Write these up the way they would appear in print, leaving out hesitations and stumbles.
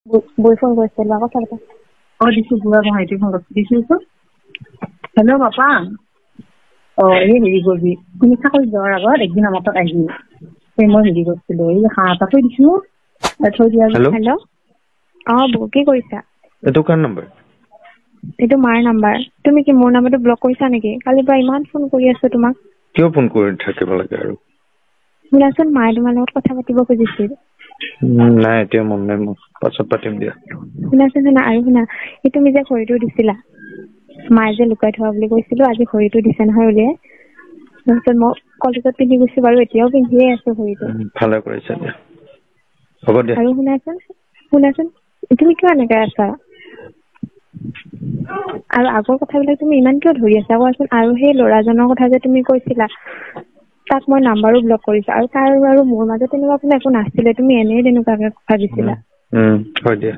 বই ফোন কৰিছিল আকৌ কথা পাতা দিছো বুঢ়া ভাইটি ফোন দিছো হেল্ল' পাপা এই হেৰি কৰিবি তুমি চাকৰি যোৱাৰ আগত একদিন আমাৰ তাত আহিবি মই হেৰি কৰিছিলো এই হাঁহ এটা থৈ দিছো থৈ দিয়া হেল্ল' বৌ কি কৰিছা এইটো কাৰ নম্বৰ এইটো মাৰ নাম্বাৰ তুমি কি মোৰ নাম্বাৰটো ব্লক কৰিছা নেকি কালিৰ পৰা ইমান ফোন কৰি আছো তোমাক কিয় ফোন কৰি থাকিব লাগে আৰু শুনাচোন মায়ে তোমাৰ লগত কথা পাতিব খুজিছিল নাই এতিয়া মন নাই মোক পাছত পাতিম দিয়া শুনাচোন শুনা আৰু শুনা এই তুমি যে ঘড়ীটো দিছিলা মায়ে যে লুকাই থোৱা বুলি কৈছিলো আজি ঘড়ীটো দিছে নহয় উলিয়াই তাৰপিছত মই কলেজত পিন্ধি গৈছো বাৰু এতিয়াও পিন্ধিয়ে আছো ঘড়ীটো ভালে কৰিছা দিয়া হ'ব দিয়া আৰু শুনাচোন তুমি কিয় এনেকে আছা আৰু আগৰ কথাবিলাক তুমি ইমান কিয় ধৰি আছা কোৱাচোন আৰু সেই ল'ৰাজনৰ কথা যে তুমি কৈছিলা তাক মই নাম্বাৰো ব্লক কৰিছো আৰু তাৰ আৰু মোৰ মাজত তেনেকুৱা কোনো একো নাছিলে তুমি এনেই তেনেকুৱাকে ভাবিছিলা হয় দিয়া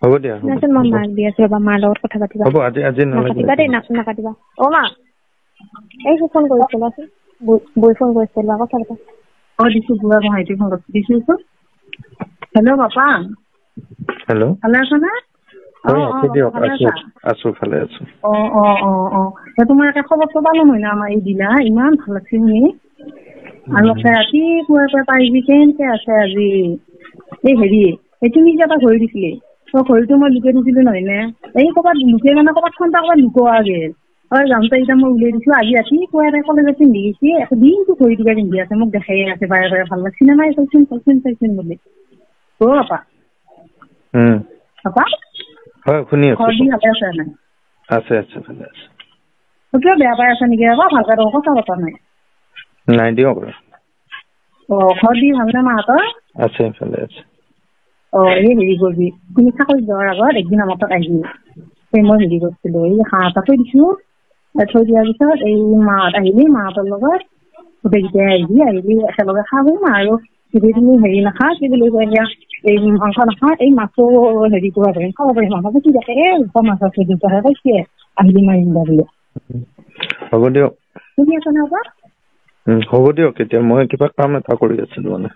হ'ব দিয়া শুনাচোন মই মাক দি আছো ৰবা মাৰ লগত কথা পাতিবা হ'ব আজি নাকাটিবা দেই নাকাটিবা মা এই ফোন কৰিছিলাচোন বই ফোন কৰিছিল আকৌ কথা পাতা দিছো বুঢ়া ভাইটি ফোন দিছো হেল্ল' পাপা হেল্ল' ভালে আছা নে আছো ভালে আছো তোমাৰ এটা খবৰ পালো হয় না আমাৰ এই দিনা ইমান ভাল লাগছে শুনি আৰু আছে ৰাতিপুৱাৰ পৰা পাৰিবি কেনেকে আছে আজি এই হেৰি তুমি যে এটা ঘড়ী দিছিলি ঘড়ীটো মই লুকাই থৈছিলো নহয় নে এই ক'ৰবাত লুকাই মানে ক'ৰবাত খন্তা ক'ৰবাত লুকোৱা গেল যাওঁতে এতিয়া মই উলিয়াই দিছো আজি ৰাতিপুৱাই কলেজত পিন্ধি গৈছে দিনটো ঘড়ীটোকে পিন্ধি আছে মোক দেখাই আছে বাৰে বাৰে ভাল লাগছে চিনেমাই চাইছোন বুলি পাপা পাপা হয় শুনি আছো ঘৰ দি ভালে আছে নাই আছে ভালে আছে কিয় বেয়া পাই আছে নেকি আকৌ ভালকে কথা পতা নাই দিয়ক ঘৰ দি ভালনে মাহঁতৰ আছে ভালে আছে এই হেৰি কৰিবি তুমি চাকৰি যোৱাৰ আগত একদিন আমাৰ তাত আহিবি মই হেৰি কৰিছিলো এই হাঁহ এটা থৈ দিছো থৈ দিয়াৰ পিছত এই মাহঁত আহিলি মাহঁতৰ লগত গোটেইকেইটাই আহিবি একেলগে খাব আৰু যদি তুমি হেৰি নাখা কি বুলি কয় এতিয়া এই মাংস নাখা এই মাছো হেৰি কৰিব পাৰিম খাব পাৰিম মাংস কি দেখে মাছ আছে দুটাহে কৈছে আহিলি মাৰিম বোলে হ'ব দিয়ক শুনি আছা নে পাপা হ'ব দিয়ক এতিয়া মই কিবা কাম এটা কৰি আছিলো মানে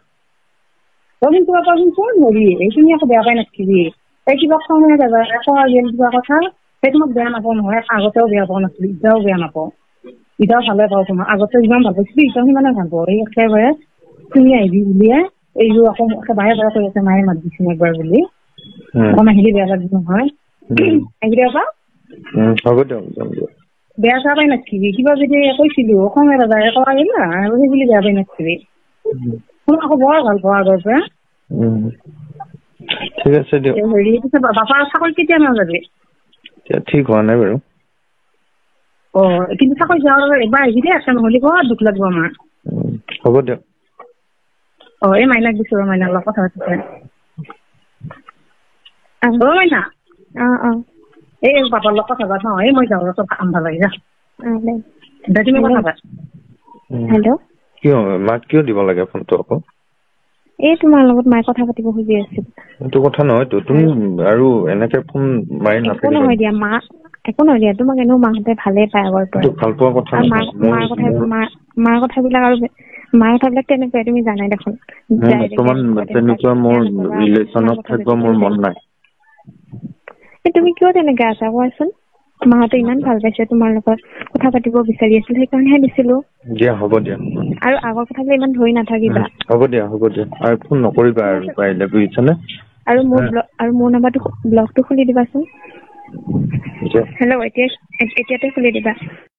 কিন্তু পাপা শুনচোন হেৰি এই তুমি আকৌ বেয়া পাই নাথাকিবি এই কিবা খঙে যাবা কোৱা গেল কিবা কথা সেই তোমাক বেয়া নাপাওঁ নহয় আগতেও বেয়া পোৱা নাছিলো এতিয়াও বেয়া নাপাওঁ এতিয়াও ভালে পাওঁ তোমাক আগতে যিমান ভাল পাইছিলো এতিয়াও সিমানে ভাল পাওঁ এই একেবাৰে তুমি আহিবি বুলিয়ে এইটো আকৌ বাৰে বাৰে কৈ আছে মায়ে মাত দিছো একবাৰ বুলি অকণ আহিলে বেয়া লাগিব নহয় আহিবি পাপা হ'ব দিয়ক যাম দিয়ক বেয়া চেয়া পাই নাথাকিবি কিবা যদি কৈছিলো খঙে যায় কোৱা গেল না আৰু সেই বুলি বেয়া পাই নাথাকিবি তোমাক আকৌ বৰ ভাল পাওঁ আগৰ পৰা ঠিক আছে দিয়ক হেৰি পিছত বাপাৰ চাকৰি কেতিয়া নাযাবি ঠিক হোৱা নাই বাৰু কিন্তু চাকৰি যোৱাৰ এবাৰ আহিবি দেই আছে নহ'লে বৰ দুখ লাগিব আমাৰ হ'ব দিয়ক এই মাইনাক দিছো মাইনাৰ লগত কথা পাতিছে মাইনা এই পাপাৰ লগত কথা পাত এই মই যাওঁ চব কাম ভাল লাগি যা তুমি কথা পাত হেল্ল' কিয় মাক কিয় দিব লাগে ফোনটো আকৌ এই তোমাৰ লগত মায়ে কথা পাতিব খুজি আছিল এইটো কথা নহয়তো তুমি আৰু এনেকে ফোন মাৰি নাথাকিবা একো নহয় দিয়া তোমাক এনেও মাহঁতে ভালেই পায় আগৰ পৰা ভাল পোৱা কথা মাৰ কথাবিলাক আৰু মাৰ কথাবিলাক তেনেকুৱাই তুমি জানাই দেখোন তেনেকুৱা মোৰ ৰিলেশ্যনত থাকিব মোৰ মন নাই তুমি কিয় তেনেকে আছা কোৱাচোন মাহঁতে ইমান ভাল পাইছে তোমাৰ লগত কথা পাতিব বিচাৰি আছিল সেইকাৰণেহে দিছিলো দিয়া হ'ব দিয়া আৰু আগৰ কথাবিলাক ইমান ধৰি নাথাকিবা হ'ব দিয়া আৰু ফোন নকৰিবা আৰু পাৰিলে বুজিছানে আৰু মোৰ নাম্বাৰটো ব্লকটো খুলি দিবাচোন হেল্ল' এতিয়াতে খুলি দিবা